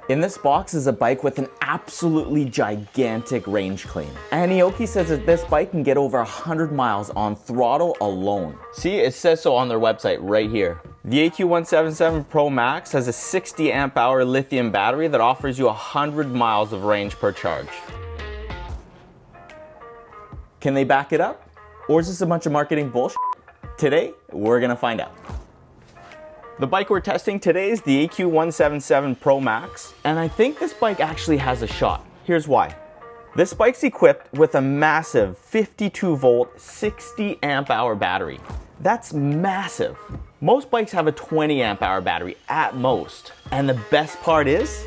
In this box is a bike with an absolutely gigantic range claim. Aniioki says that this bike can get over 100 miles on throttle alone. See, it says so on their website right here. The AQ177 Pro Max has a 60 amp hour lithium battery that offers you 100 miles of range per charge. Can they back it up? Or is this a bunch of marketing bullshit? Today, we're gonna find out. The bike we're testing today is the AQ177 Pro Max, and I think this bike actually has a shot. Here's why. This bike's equipped with a massive 52 volt, 60 amp hour battery. That's massive. Most bikes have a 20 amp hour battery at most. And the best part is,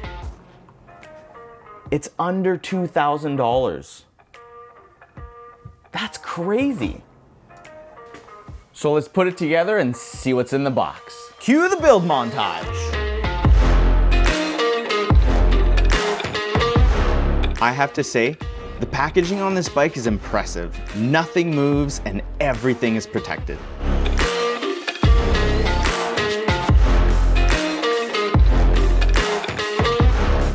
it's under $2,000. That's crazy. So let's put it together and see what's in the box. Cue the build montage. I have to say, the packaging on this bike is impressive. Nothing moves and everything is protected.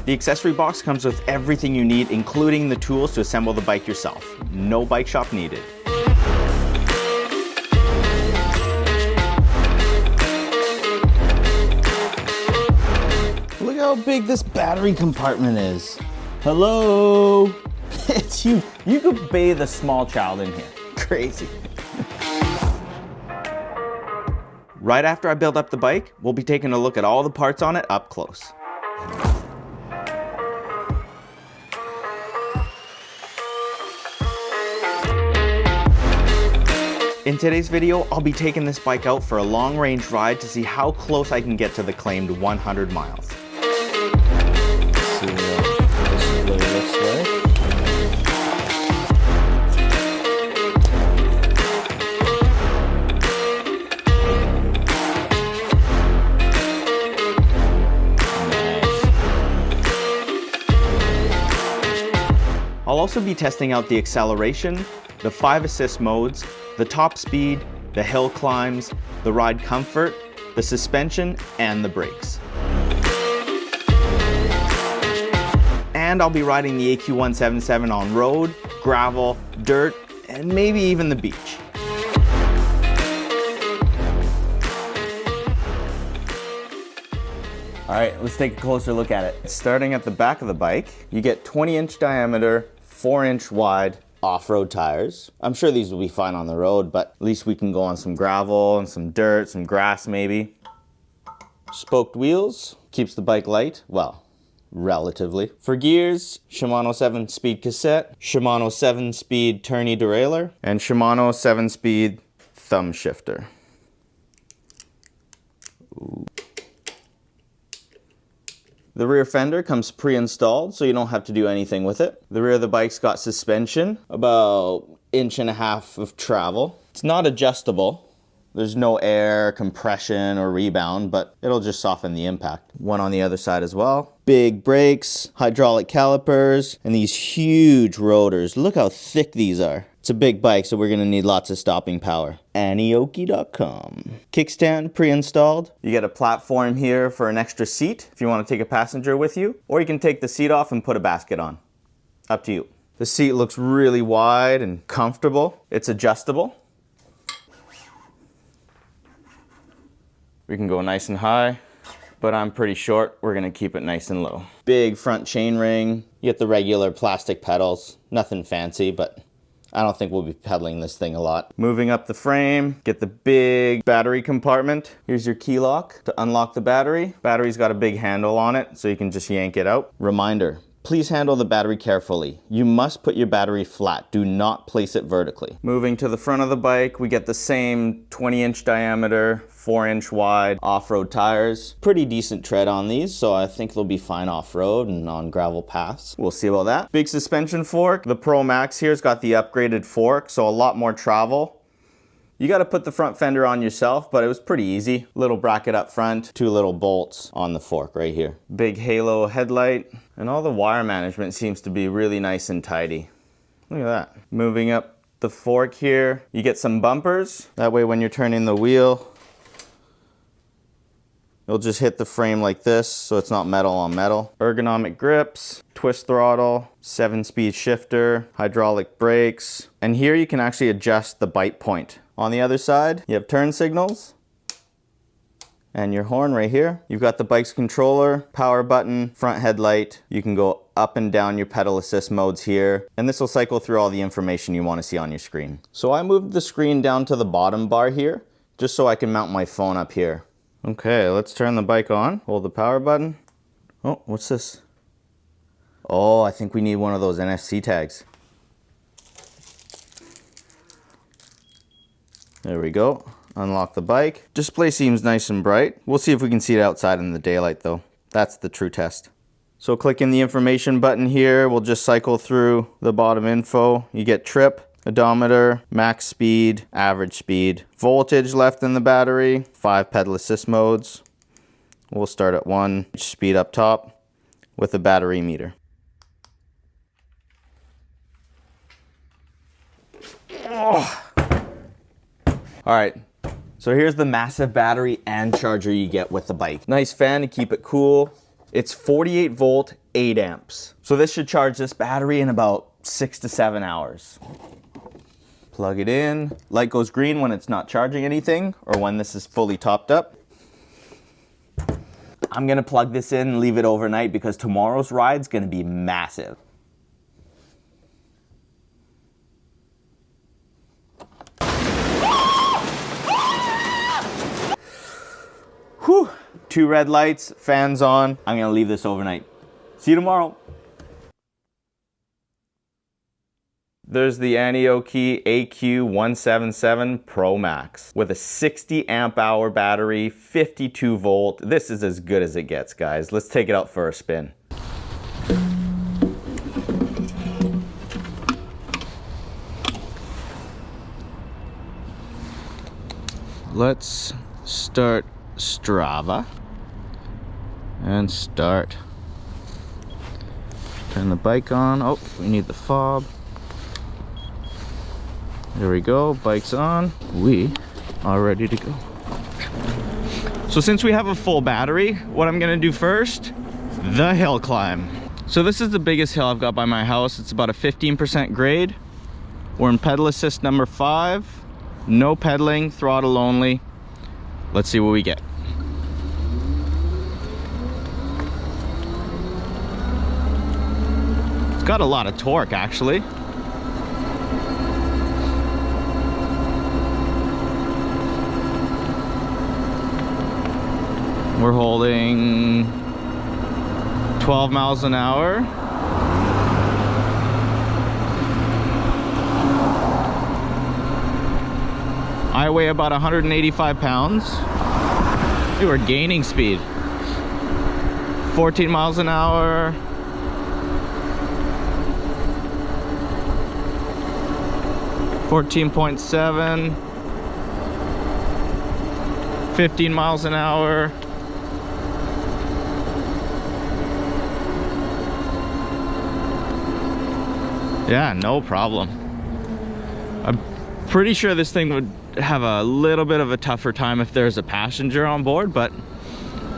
The accessory box comes with everything you need, including the tools to assemble the bike yourself. No bike shop needed. Look how big this battery compartment is. Hello? It's huge. You could bathe a small child in here. Crazy. Right after I build up the bike, we'll be taking a look at all the parts on it up close. In today's video, I'll be taking this bike out for a long range ride to see how close I can get to the claimed 100 miles. Let's see what this is what it looks like. I'll also be testing out the acceleration, the 5 assist modes, the top speed, the hill climbs, the ride comfort, the suspension, and the brakes. And I'll be riding the AQ177 on road, gravel, dirt, and maybe even the beach. All right, let's take a closer look at it. Starting at the back of the bike, you get 20-inch diameter, 4-inch wide off-road tires. I'm sure these will be fine on the road, but at least we can go on some gravel and some dirt, some grass maybe. Spoked wheels, keeps the bike light, well, relatively. For gears, Shimano 7-speed cassette, Shimano 7-speed tourney derailleur, and Shimano 7-speed thumb shifter. Ooh. The rear fender comes pre-installed, so you don't have to do anything with it. The rear of the bike's got suspension, about 1.5 inches of travel. It's not adjustable. There's no air, compression, or rebound, but it'll just soften the impact. One on the other side as well. Big brakes, hydraulic calipers, and these huge rotors. Look how thick these are. It's a big bike, so we're gonna need lots of stopping power. Aniioki.com. Kickstand pre-installed. You get a platform here for an extra seat if you want to take a passenger with you, or you can take the seat off and put a basket on. Up to you. The seat looks really wide and comfortable. It's adjustable. We can go nice and high, but I'm pretty short. We're gonna keep it nice and low. Big front chain ring. You get the regular plastic pedals. Nothing fancy, but I don't think we'll be pedaling this thing a lot. Moving up the frame, get the big battery compartment. Here's your key lock to unlock the battery. Battery's got a big handle on it, so you can just yank it out. Reminder, please handle the battery carefully. You must put your battery flat. Do not place it vertically. Moving to the front of the bike, we get the same 20-inch diameter, 4-inch wide off-road tires. Pretty decent tread on these, so I think they'll be fine off-road and on gravel paths. We'll see about that. Big suspension fork. The Pro Max here's got the upgraded fork, so a lot more travel. You got to put the front fender on yourself, but it was pretty easy. Little bracket up front, 2 little bolts on the fork right here. Big halo headlight, and all the wire management seems to be really nice and tidy. Look at that. Moving up the fork here, you get some bumpers. That way when you're turning the wheel, You'll just hit the frame like this so it's not metal on metal. Ergonomic grips, twist throttle, 7-speed shifter, hydraulic brakes. And here you can actually adjust the bite point. On the other side, you have turn signals and your horn right here. You've got the bike's controller, power button, front headlight. You can go up and down your pedal assist modes here. And this will cycle through all the information you want to see on your screen. So I moved the screen down to the bottom bar here, just so I can mount my phone up here. Okay, let's turn the bike on. Hold the power button. Oh, what's this? Oh, I think we need one of those NFC tags. There we go. Unlock the bike. Display seems nice and bright. We'll see if we can see it outside in the daylight though. That's the true test. So clicking the information button here, we'll just cycle through the bottom info. You get trip, odometer, max speed, average speed, voltage left in the battery, 5 pedal assist modes. We'll start at 1, speed up top with the battery meter. Oh. All right. So here's the massive battery and charger you get with the bike. Nice fan to keep it cool. It's 48 volt, 8 amps. So this should charge this battery in about 6 to 7 hours. Plug it in. Light goes green when it's not charging anything or when this is fully topped up. I'm gonna plug this in and leave it overnight because tomorrow's ride's gonna be massive. Whew, 2 red lights, fans on. I'm gonna leave this overnight. See you tomorrow. There's the Aniioki AQ177 Pro Max with a 60 amp hour battery, 52 volt. This is as good as it gets, guys. Let's take it out for a spin. Let's start Strava and start. Turn the bike on. Oh, we need the fob. There we go, bike's on. We are ready to go. So since we have a full battery, what I'm gonna do first, the hill climb. So this is the biggest hill I've got by my house. It's about a 15% grade. We're in pedal assist number 5. No pedaling, throttle only. Let's see what we get. It's got a lot of torque actually. We're holding 12 miles an hour. I weigh about 185 pounds. We were gaining speed. 14 miles an hour. .7. 15 miles an hour. Yeah, no problem. I'm pretty sure this thing would have a little bit of a tougher time if there's a passenger on board, but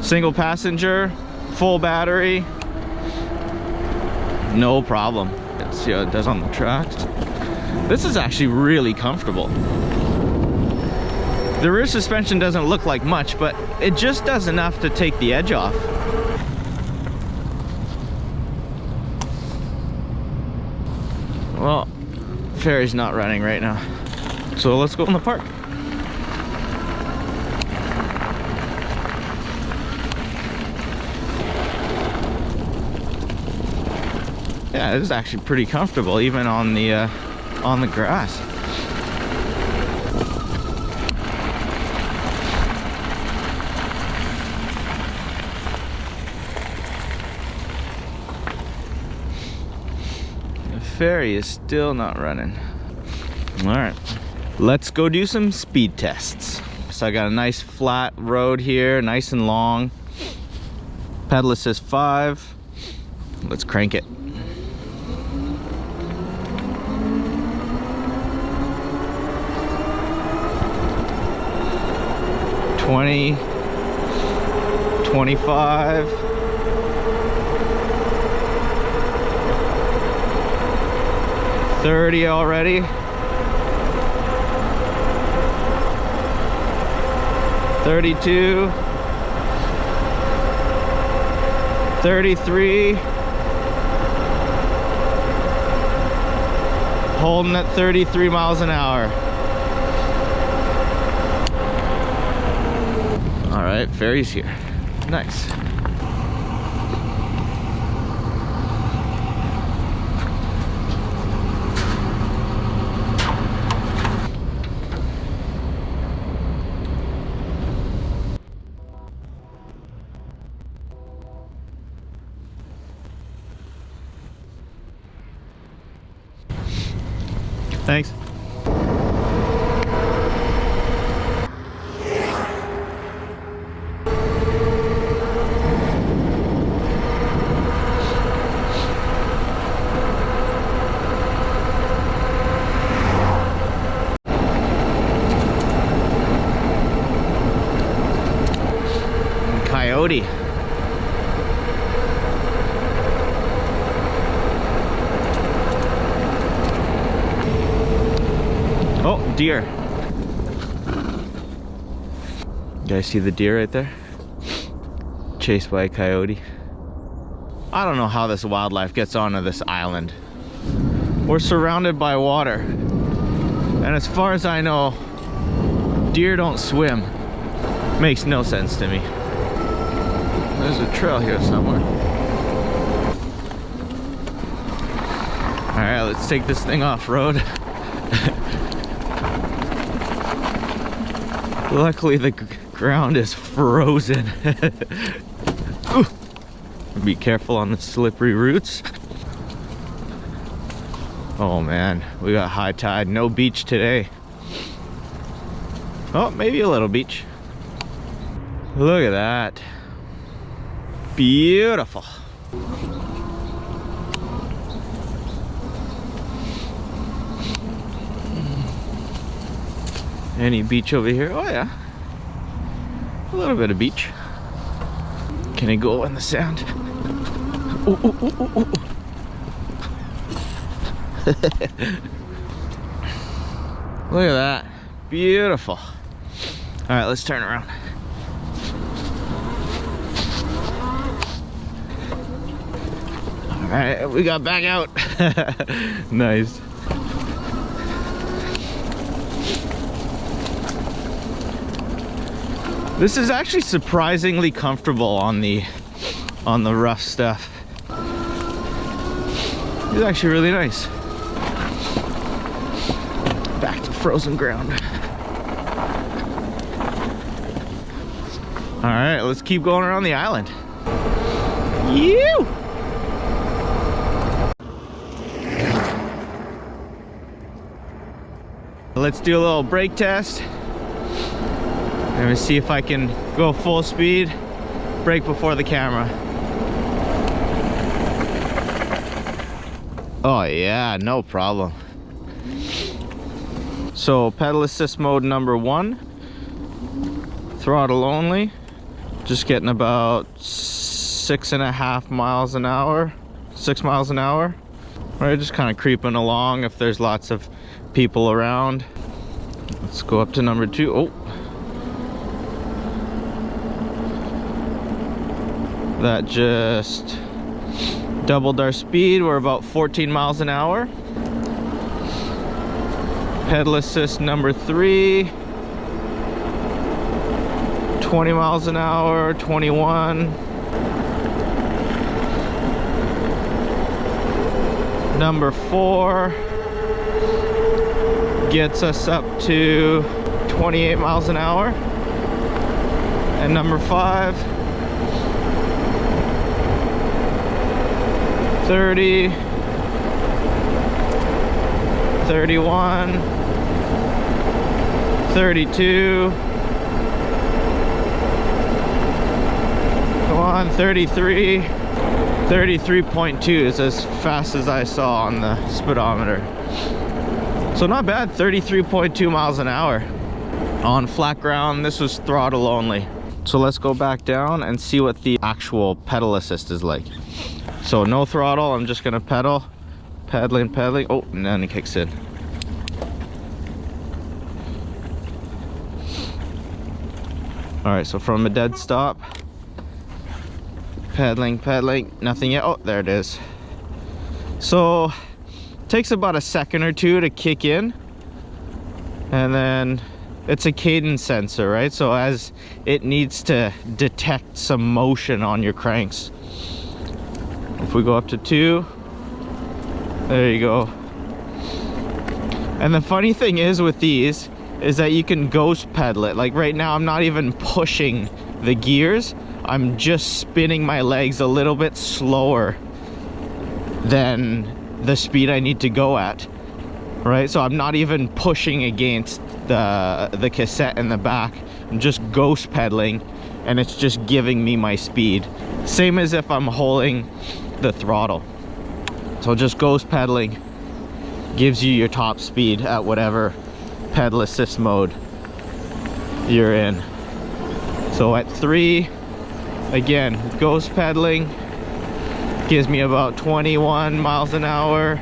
single passenger, full battery, no problem. Let's see how it does on the tracks. This is actually really comfortable. The rear suspension doesn't look like much, but it just does enough to take the edge off. Well, ferry's not running right now, so let's go in the park. Yeah, it is actually pretty comfortable, even on the grass. The ferry is still not running. All right, let's go do some speed tests. So I got a nice flat road here, nice and long. Pedal assist 5. Let's crank it. 25. 30 already. 32. 33. Holding at 33 miles an hour. All right, ferry's here. Nice. Thanks. Coyote. Oh, deer. You guys see the deer right there? Chased by a coyote. I don't know how this wildlife gets onto this island. We're surrounded by water. And as far as I know, deer don't swim. Makes no sense to me. There's a trail here somewhere. All right, let's take this thing off road. Luckily the ground is frozen. Be careful on the slippery roots. Oh man, we got high tide, no beach today. Oh, maybe a little beach. Look at that. Beautiful. Any beach over here? Oh yeah, a little bit of beach. Can I go in the sand? Ooh, ooh, ooh, ooh, ooh. Look at that, beautiful. All right, let's turn around. All right, we got back out. Nice. This is actually surprisingly comfortable on the rough stuff. It's actually really nice. Back to frozen ground. All right, let's keep going around the island. You. Let's do a little brake test. Let me see if I can go full speed, brake before the camera. Oh yeah, no problem. So pedal assist mode number 1, throttle only, just getting about 6.5 miles an hour, 6 miles an hour. Right, just kind of creeping along if there's lots of people around. Let's go up to number 2. Oh. That just doubled our speed. We're about 14 miles an hour. Pedal assist number 3. 20 miles an hour, 21. Number 4 gets us up to 28 miles an hour. And number 5, 30, 31, 32, come on, 33, 33.2 is as fast as I saw on the speedometer. So not bad, 33.2 miles an hour. On flat ground, this was throttle only. So let's go back down and see what the actual pedal assist is like. So no throttle, I'm just gonna pedal, pedaling. Oh, and then it kicks in. All right, so from a dead stop, pedaling, nothing yet. Oh, there it is. So it takes about a second or two to kick in, and then it's a cadence sensor, right? So as it needs to detect some motion on your cranks. If we go up to 2, there you go. And the funny thing is with these is that you can ghost pedal it. Like right now, I'm not even pushing the gears. I'm just spinning my legs a little bit slower than the speed I need to go at, right? So I'm not even pushing against the cassette in the back. I'm just ghost pedaling, and it's just giving me my speed. Same as if I'm holding the throttle. So just ghost pedaling gives you your top speed at whatever pedal assist mode you're in. So at 3, again, ghost pedaling gives me about 21 miles an hour.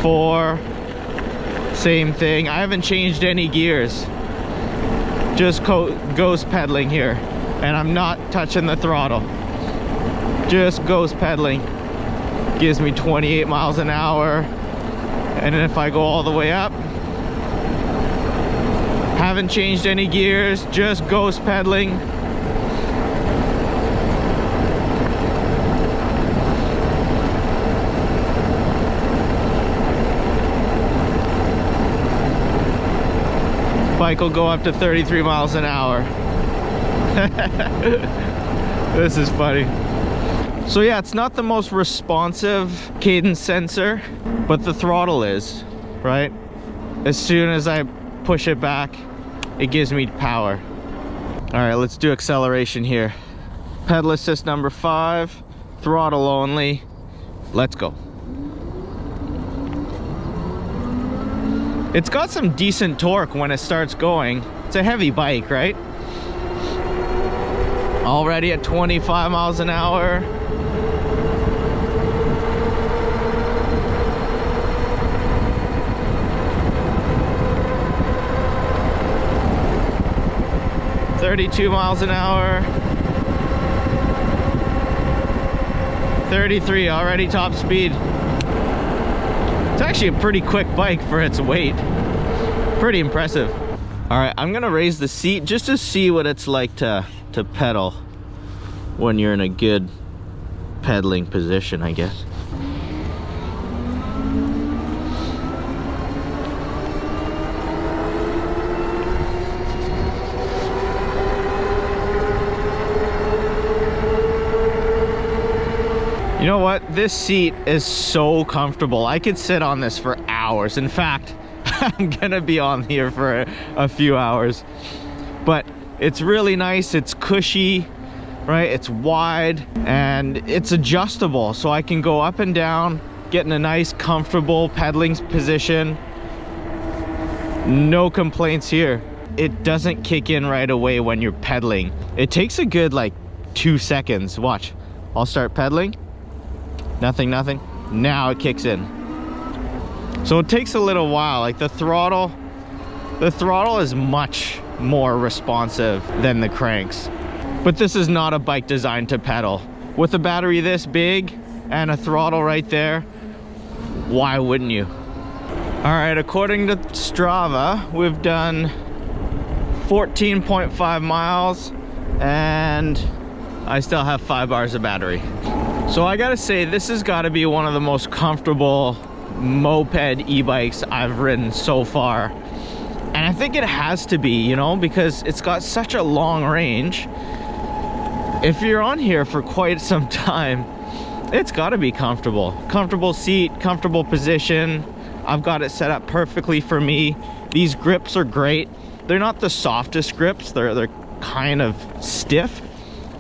4, same thing. I haven't changed any gears, just ghost pedaling here, and I'm not touching the throttle. Just ghost pedaling gives me 28 miles an hour. And then if I go all the way up, haven't changed any gears, just ghost pedaling. Bike will go up to 33 miles an hour. This is funny. So yeah, it's not the most responsive cadence sensor, but the throttle is, right? As soon as I push it back, it gives me power. All right, let's do acceleration here. Pedal assist number 5, throttle only. Let's go. It's got some decent torque when it starts going. It's a heavy bike, right? Already at 25 miles an hour. $32 miles an hour. 33, already top speed. It's actually a pretty quick bike for its weight. Pretty impressive. All right, I'm gonna raise the seat just to see what it's like to pedal when you're in a good pedaling position, I guess. You know what? This seat is so comfortable. I could sit on this for hours. In fact, I'm gonna be on here for a few hours. But it's really nice. It's cushy, right? It's wide and it's adjustable. So I can go up and down, get in a nice, comfortable pedaling position. No complaints here. It doesn't kick in right away when you're pedaling. It takes a good like 2 seconds. Watch. I'll start pedaling. Nothing. Now it kicks in. So it takes a little while. Like the throttle is much more responsive than the cranks. But this is not a bike designed to pedal. With a battery this big and a throttle right there, why wouldn't you? All right, according to Strava, we've done 14.5 miles and I still have 5 bars of battery. So I gotta say, this has gotta be one of the most comfortable moped e-bikes I've ridden so far. And I think it has to be, you know, because it's got such a long range. If you're on here for quite some time, it's gotta be comfortable. Comfortable seat, comfortable position. I've got it set up perfectly for me. These grips are great. They're not the softest grips, they're kind of stiff,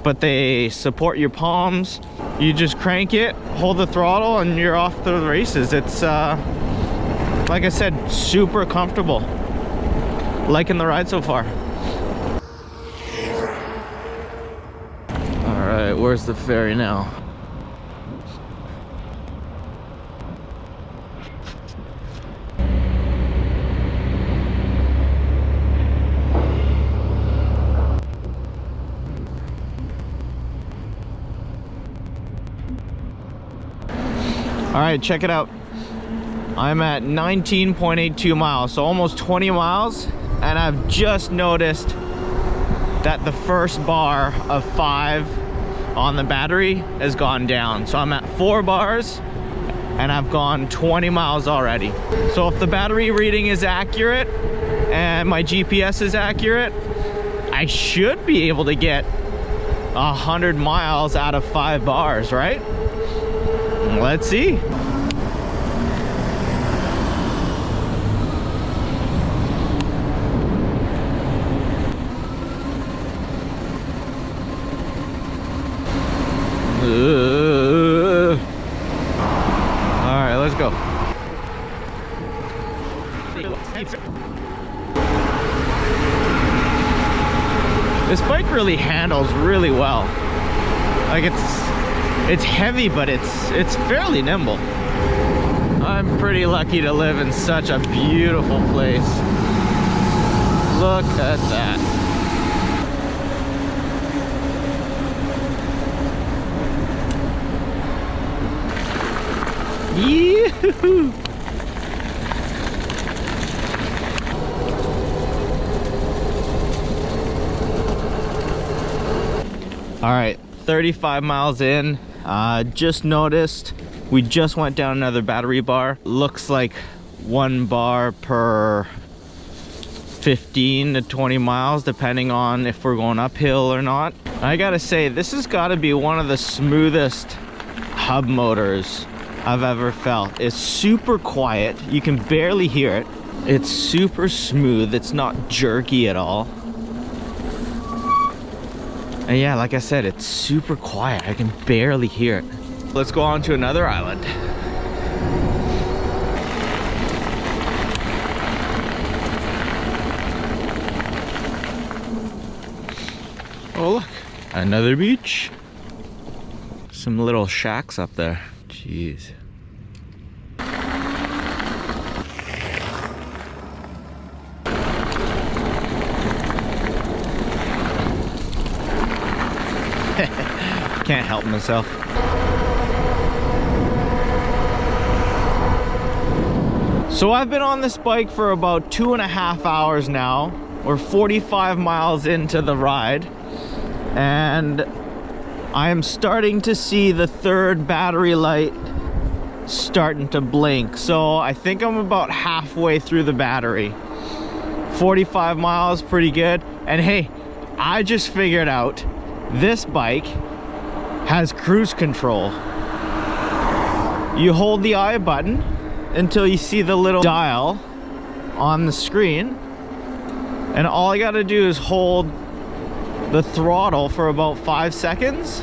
but they support your palms. You just crank it, hold the throttle, and you're off to the races. It's, like I said, super comfortable. Liking the ride so far. right, where's the ferry now? All right, check it out. I'm at 19.82 miles, so almost 20 miles, and I've just noticed that the first bar of 5 on the battery has gone down. So I'm at 4 bars and I've gone 20 miles already. So if the battery reading is accurate and my GPS is accurate, I should be able to get 100 miles out of 5 bars, right? Let's see. All right, let's go. This bike really handles really well. Like it's heavy, but it's fairly nimble. I'm pretty lucky to live in such a beautiful place. Look at that. Yee-hoo-hoo. All right, 35 miles in. Just noticed we just went down another battery bar. Looks like 1 bar per 15 to 20 miles, depending on if we're going uphill or not. I gotta say, this has got to be one of the smoothest hub motors I've ever felt. It's super quiet, you can barely hear it. It's super smooth, it's not jerky at all. And yeah, like I said, it's super quiet, I can barely hear it. Let's go on to another island. Oh look, another beach. Some little shacks up there. Jeez. Can't help myself. So I've been on this bike for about 2.5 hours now. We're 45 miles into the ride, and I am starting to see the 3rd battery light starting to blink. So I think I'm about halfway through the battery. 45 miles, pretty good. And hey, I just figured out this bike has cruise control. You hold the I button until you see the little dial on the screen, and all I gotta do is hold the throttle for about 5 seconds.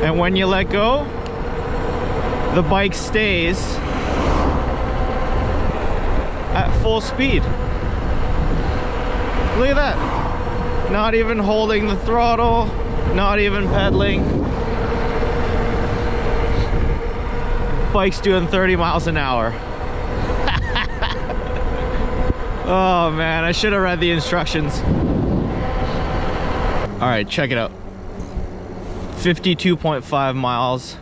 And when you let go, the bike stays at full speed. Look at that. Not even holding the throttle, not even pedaling. Bike's doing 30 miles an hour. Oh man, I should have read the instructions. All right, check it out. 52.5 miles,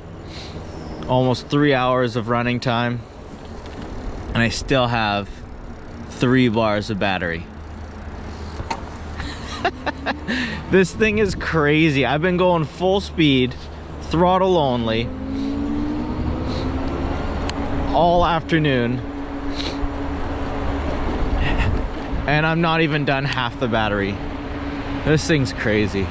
almost 3 hours of running time, and I still have 3 bars of battery. This thing is crazy. I've been going full speed, throttle only, all afternoon, and I'm not even done half the battery. This thing's crazy.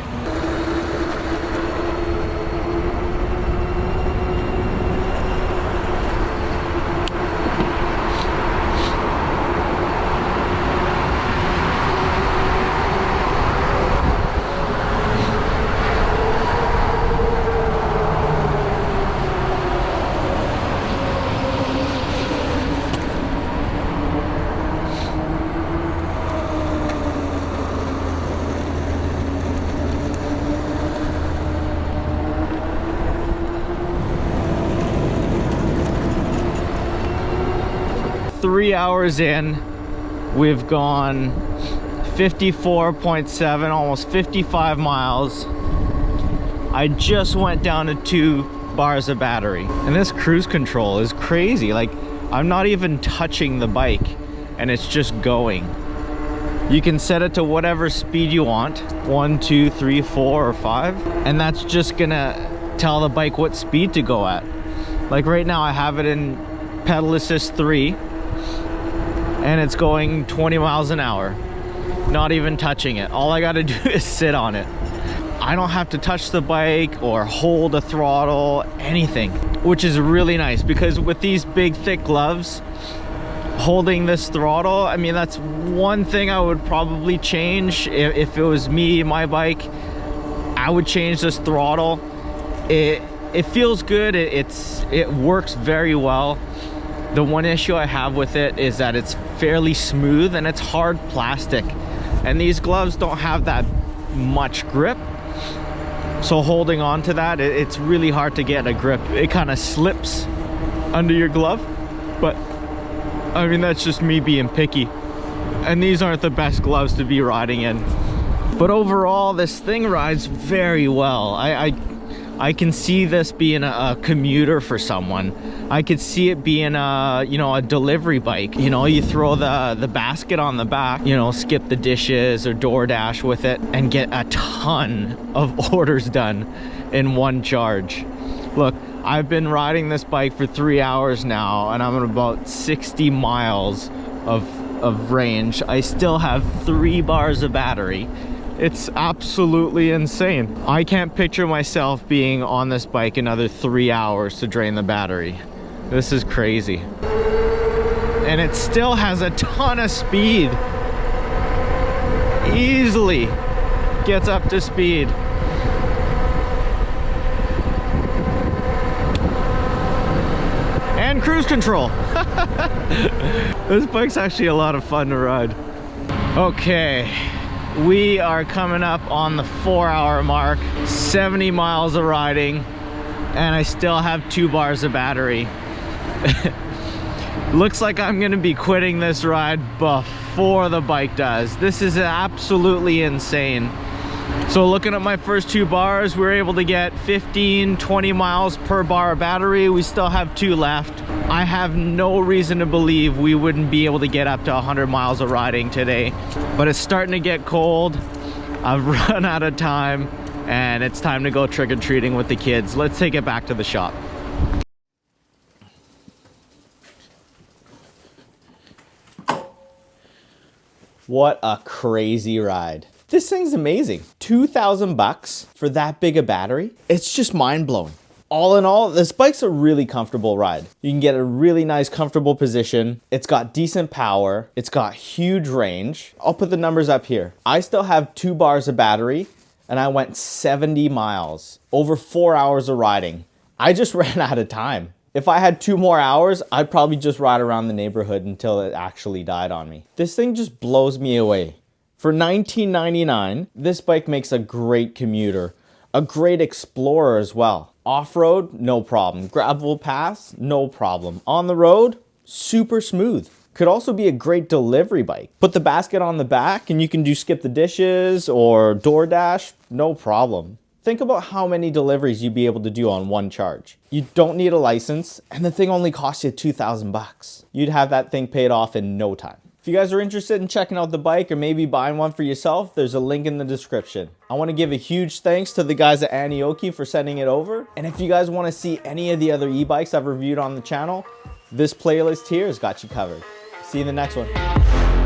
3 hours in, we've gone 54.7, almost 55 miles. I just went down to 2 bars of battery. And this cruise control is crazy. Like, I'm not even touching the bike and it's just going. You can set it to whatever speed you want, 1, 2, 3, 4, or 5, and that's just gonna tell the bike what speed to go at. Like right now I have it in pedal assist 3 and it's going 20 miles an hour, not even touching it. All I gotta do is sit on it. I don't have to touch the bike or hold a throttle, anything, which is really nice, because with these big thick gloves, holding this throttle, I mean, that's one thing I would probably change. If it was me, my bike, I would change this throttle. It feels good, it works very well. The one issue I have with it is that it's fairly smooth and it's hard plastic, and these gloves don't have that much grip, so holding on to that, it's really hard to get a grip. It kind of slips under your glove, but I mean, that's just me being picky, and these aren't the best gloves to be riding in. But overall, this thing rides very well. I can see this being a commuter for someone. I could see it being a, you know, a delivery bike. You know, you throw the basket on the back, you know, skip the dishes or DoorDash with it and get a ton of orders done in one charge. Look, I've been riding this bike for 3 hours now and I'm at about 60 miles of range. I still have 3 bars of battery. It's absolutely insane. I can't picture myself being on this bike another 3 hours to drain the battery. This is crazy. And it still has a ton of speed. Easily gets up to speed. And cruise control. This bike's actually a lot of fun to ride. Okay, we are coming up on the 4-hour mark, 70 miles of riding, and I still have 2 bars of battery. Looks like I'm gonna be quitting this ride before the bike does. This is absolutely insane. So looking at my first 2 bars, we were able to get 15-20 miles per bar of battery. We still have 2 left. I have no reason to believe we wouldn't be able to get up to 100 miles of riding today, but it's starting to get cold. I've run out of time and it's time to go trick-or-treating with the kids. Let's take it back to the shop. What a crazy ride. This thing's amazing. 2,000 bucks for that big a battery. It's just mind-blowing. All in all, this bike's a really comfortable ride. You can get a really nice, comfortable position. It's got decent power. It's got huge range. I'll put the numbers up here. I still have 2 bars of battery and I went 70 miles, over 4 hours of riding. I just ran out of time. If I had 2 more hours, I'd probably just ride around the neighborhood until it actually died on me. This thing just blows me away. For $19.99, this bike makes a great commuter, a great explorer as well. Off-road, no problem. Gravel paths, no problem. On the road, super smooth. Could also be a great delivery bike. Put the basket on the back and you can do skip the dishes or DoorDash, no problem. Think about how many deliveries you'd be able to do on one charge. You don't need a license and the thing only costs you 2,000 bucks. You'd have that thing paid off in no time. If you guys are interested in checking out the bike or maybe buying one for yourself, there's a link in the description. I want to give a huge thanks to the guys at Aniioki for sending it over. And if you guys want to see any of the other e-bikes I've reviewed on the channel, this playlist here has got you covered. See you in the next one.